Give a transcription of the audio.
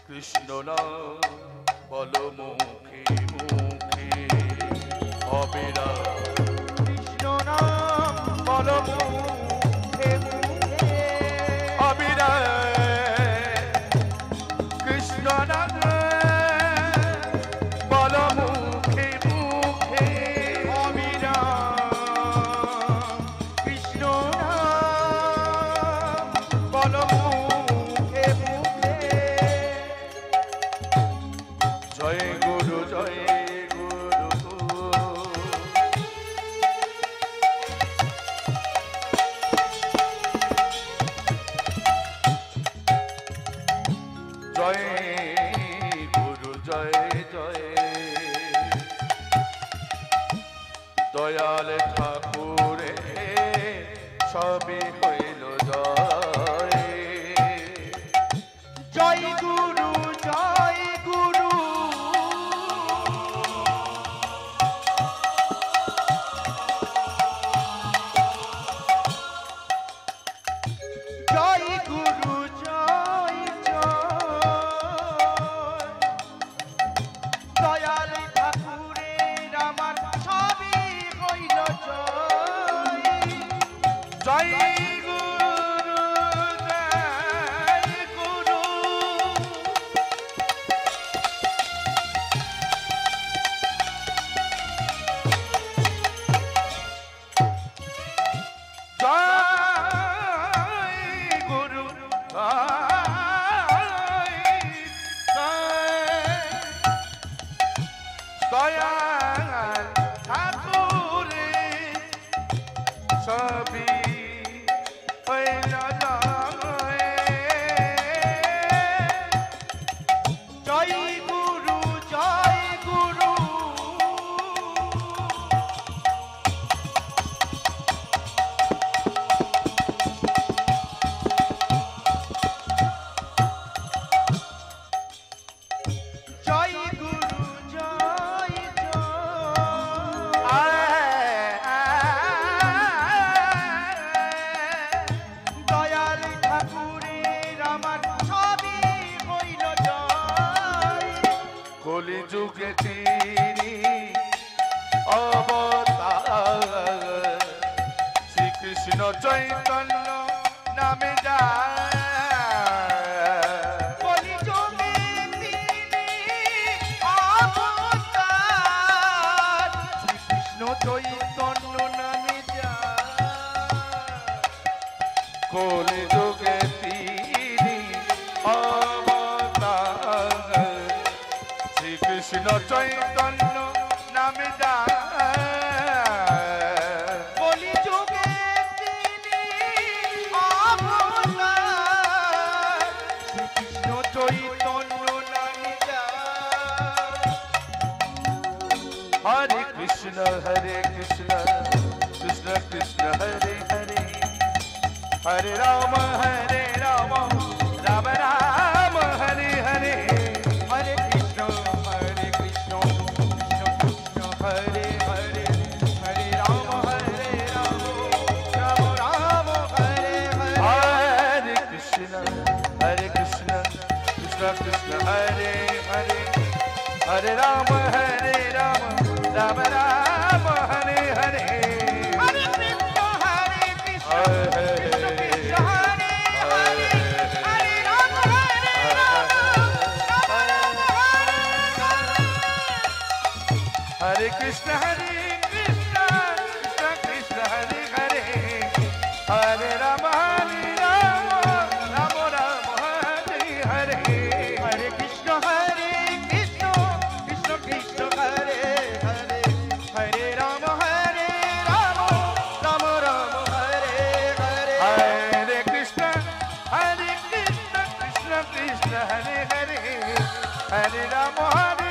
কৃষ্ণ নাম বলো মুখে মুখে অবিরাম কৃষ্ণ নাম বলো মুখে মুখে অবিরাম কৃষ্ণ নাম বলো মুখে মুখে অবিরাম কৃষ্ণ নাম বলো মুখে মুখে জয় গুরু জয় গুরু জয় গুরু জয় জয় দয়াল ঠাকুরে সবই হইল জয় জয় গুরু জয় গুরু জয় গুরু জয় জয় দয়াল ঠাকুরের আমার সবই হইল জয় জয় গুরু জয় গুরু জয় গুরু দয়াল ঠাকুরে সবই হইল জয় গুরু জয় গুরু জয় গুরু জয় দয়াল ঠাকুরের আমার সবই হইল জয় কলি যুগে তিনি অবতার শ্রীকৃষ্ণ চৈতন্য নামে যায় কলি যুগে তিনি অবতার শ্রীকৃষ্ণ চৈতন্য নামে যায় কলি যুগে তিনি অবতার শ্রীকৃষ্ণ চৈতন্য নামে যায় কলি যুগে তিনি অবতার শ্রীকৃষ্ণ চৈতন্য নামে যায় হরে কৃষ্ণ কৃষ্ণ কৃষ্ণ হরে হরে हरे Ram Ram Ram Hare Hare Hare Krishna Krishna Krishna Hare Hare Hare Ram Ram Ram Hare Hare Hare Krishna Krishna Krishna Hare Hare Hare Ram Ram Ram Hare Hare Hare Krishna Hare Hare Krishna Krishna Krishna Hare Hare Hare Ram Ram Ram Hare Hare Hare Krishna Krishna Krishna Hare Hare Hare Ram Ram Ram Hare Hare Hare Krishna Krishna Krishna Krishna Hare Hare Hare Rama Hare